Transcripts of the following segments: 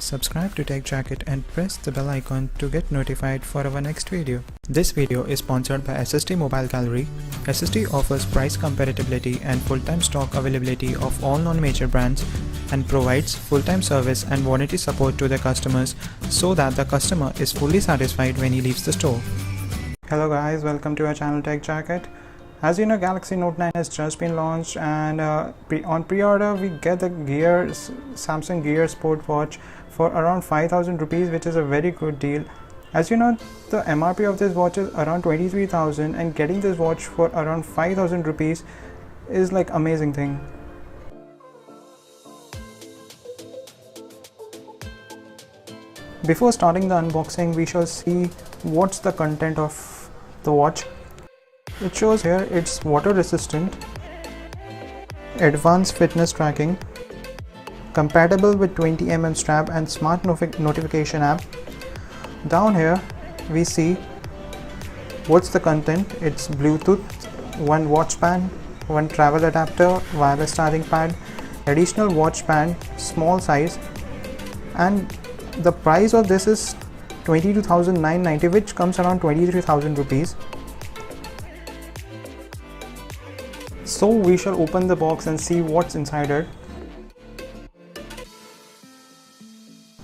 Subscribe to Tech Jacket and press the bell icon to get notified for our next video. This video is sponsored by SSD Mobile Gallery. SSD offers price compatibility and full-time stock availability of all non-major brands and provides full-time service and warranty support to their customers so that the customer is fully satisfied when he leaves the store. Hello guys, welcome to our channel Tech Jacket. As you know, Galaxy Note 9 has just been launched, and on pre-order we get the Samsung Gear Sport watch for around 5,000 rupees, which is a very good deal. As you know, the MRP of this watch is around 23,000, and getting this watch for around 5,000 rupees is like amazing thing. Before starting the unboxing, we shall see what's the content of the watch. It shows here it's water resistant, advanced fitness tracking, compatible with 20mm strap and smart notification app. Down here we see what's the content. It's Bluetooth, one watch band, one travel adapter, wireless charging pad, additional watch band, small size, and the price of this is 22,990, which comes around 23,000 rupees. So we shall open the box and see what's inside it.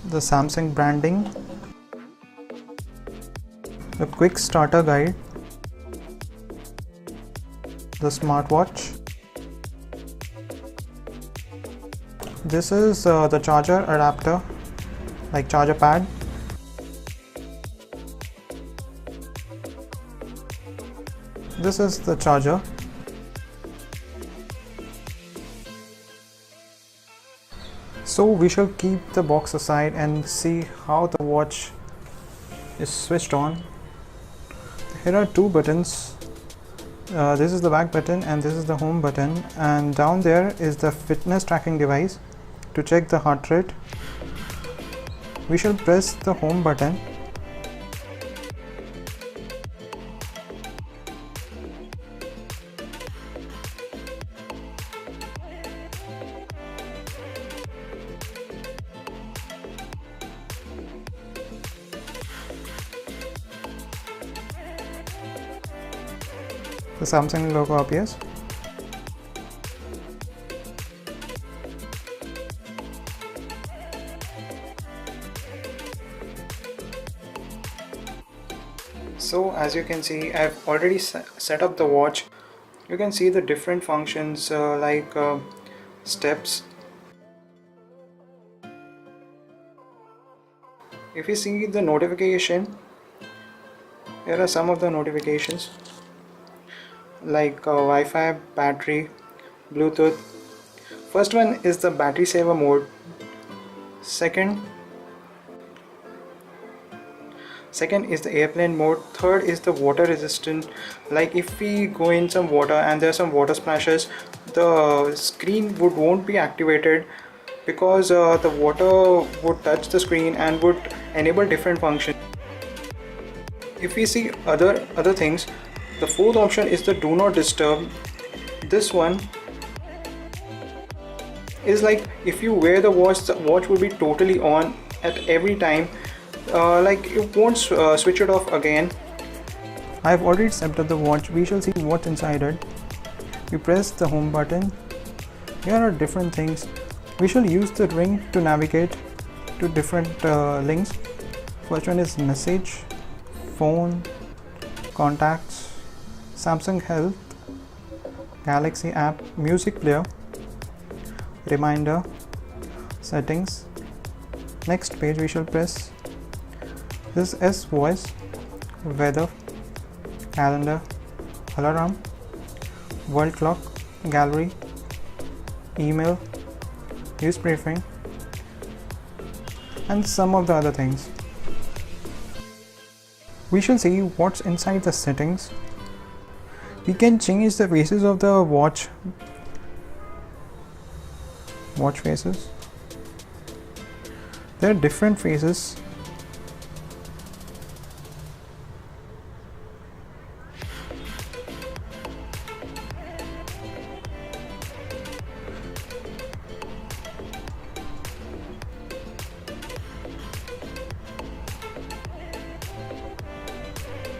The Samsung branding, the quick starter guide, the smartwatch. This is the charger adapter, like charger pad. This is the charger. So we shall keep the box aside and see how the watch is switched on. Here are two buttons. This is the back button and this is the home button, and down there is the fitness tracking device to check the heart rate. We shall press the home button. The Samsung logo appears. So as you can see, I've already set up the watch. You can see the different functions like steps. If you see the notification, here are some of the notifications like Wi-Fi, battery, Bluetooth. First one is the battery saver mode. Second is the airplane mode. Third is the water resistant, like if we go in some water and there are some water splashes, the screen won't be activated because the water would touch the screen and would enable different functions. If we see other things, the fourth option is the do not disturb. This one is like if you wear the watch will be totally on at every time, like you won't switch it off again. I have already set up the watch. We shall see what's inside it. We press the home button. Here are different things. We shall use the ring to navigate to different links. First one is message, phone, contacts, Samsung Health, Galaxy app, music player, reminder, settings. Next page we shall press. This is S voice, weather, calendar, alarm, world clock, gallery, email, news briefing, and some of the other things. We shall see what's inside the settings. We can change the faces of the watch faces. There are different faces.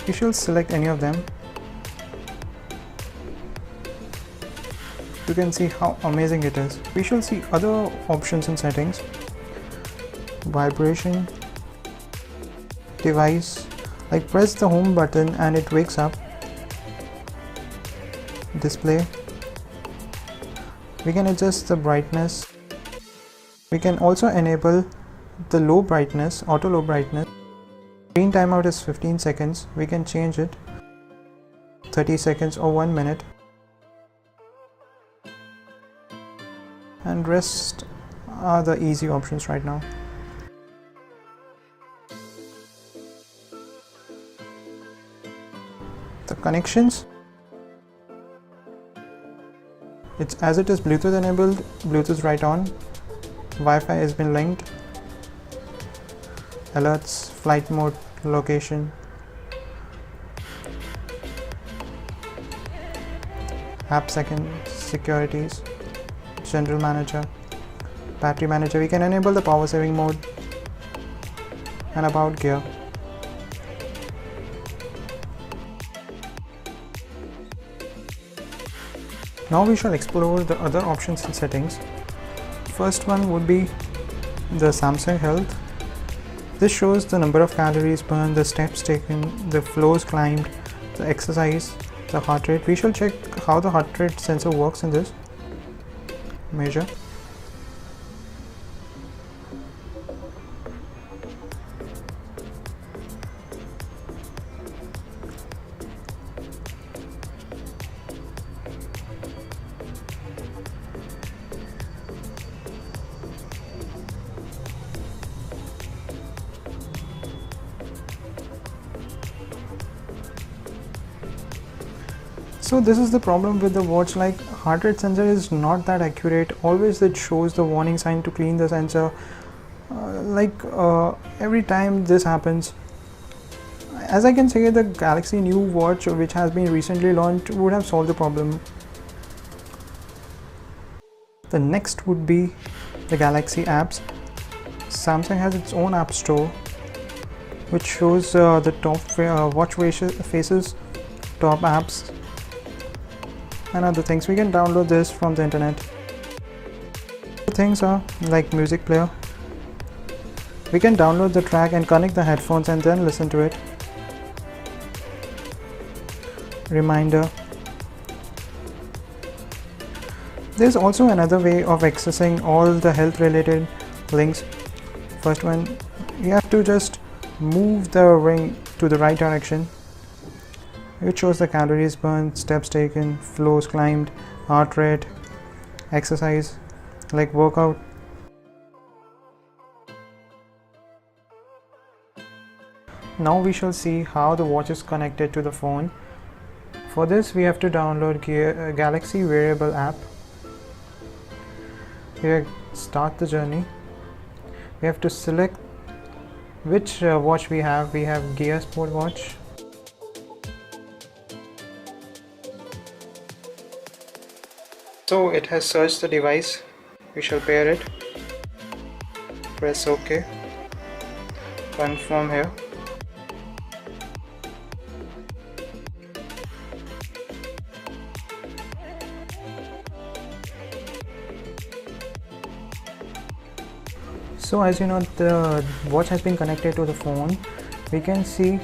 We shall select any of them. You can see how amazing it is. We shall see other options in settings. Vibration, device, like press the home button and it wakes up. Display, we can adjust the brightness. We can also enable the low brightness, auto low brightness. Screen timeout is 15 seconds. We can change it 30 seconds or 1 minute. And rest are the easy options right now. The connections, it's as it is Bluetooth enabled, Bluetooth right on, Wi-Fi has been linked, alerts, flight mode, location, app seconds, securities, general manager, battery manager. We can enable the power saving mode and about gear. Now we shall explore the other options and settings. First one would be the Samsung Health. This shows the number of calories burned, the steps taken, the floors climbed, the exercise, the heart rate. We shall check how the heart rate sensor works in this. Measure. So this is the problem with the watch, like heart rate sensor is not that accurate. Always it shows the warning sign to clean the sensor. Every time this happens. As I can say, the Galaxy new watch which has been recently launched would have solved the problem. The next would be the Galaxy apps. Samsung has its own app store which shows the top watch faces, top apps and other things. We can download this from the internet. The things are like music player. We can download the track and connect the headphones and then listen to it. Reminder. There's also another way of accessing all the health related links. First one, you have to just move the ring to the right direction. It shows the calories burned, steps taken, floors climbed, heart rate, exercise, like workout. Now we shall see how the watch is connected to the phone. For this we have to download Galaxy wearable app. Here, start the journey. We have to select which watch we have. We have Gear Sport watch. So it has searched the device. We shall pair it. Press OK. Confirm here. So as you know, the watch has been connected to the phone. We can see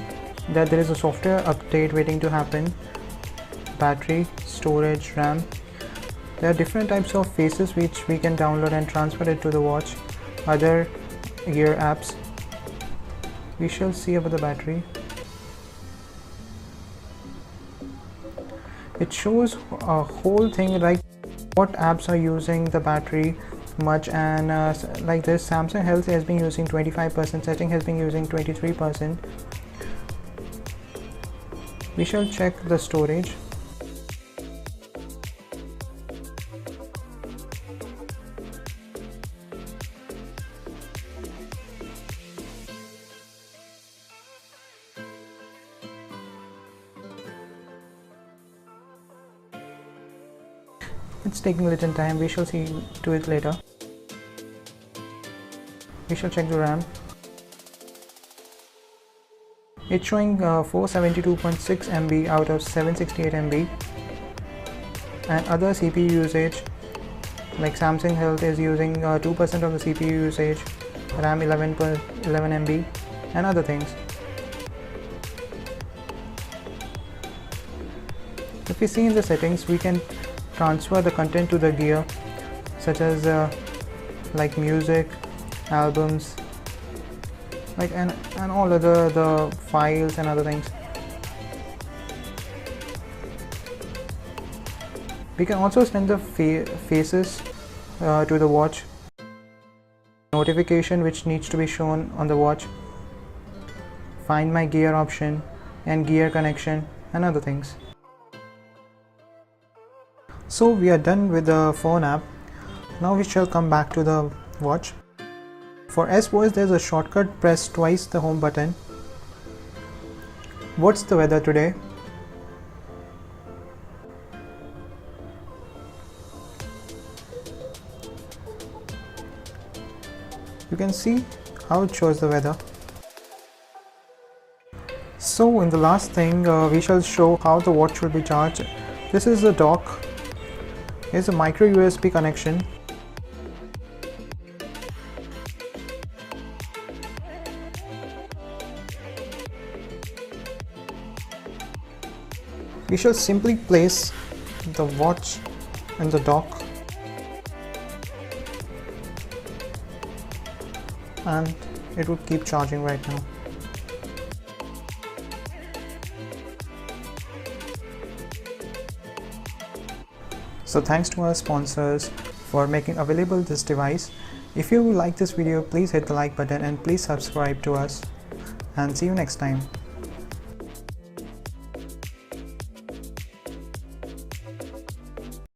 that there is a software update waiting to happen. Battery, storage, RAM. There are different types of faces which we can download and transfer it to the watch. Other gear apps. We shall see about the battery. It shows a whole thing like what apps are using the battery much, and like this Samsung Health has been using 25%, setting has been using 23%. We shall check the storage. It's taking a little time. We shall see to it later. We shall check the RAM. It's showing 472.6 MB out of 768 MB, and other CPU usage like Samsung Health is using 2% of the CPU usage, RAM 11 MB, and other things. If we see in the settings, we can transfer the content to the gear, such as like music, albums, like and all other the files and other things. We can also send the faces to the watch, notification which needs to be shown on the watch, find my gear option, and gear connection, and other things. So we are done with the phone app. Now we shall come back to the watch. For S voice, there's a shortcut: press twice the home button. What's the weather today? You can see how it shows the weather. So in the last thing, we shall show how the watch will be charged. This is the dock. Here's a micro USB connection. We shall simply place the watch in the dock and it would keep charging right now. So thanks to our sponsors for making available this device. If you like this video, please hit the like button and please subscribe to us, and see you next time.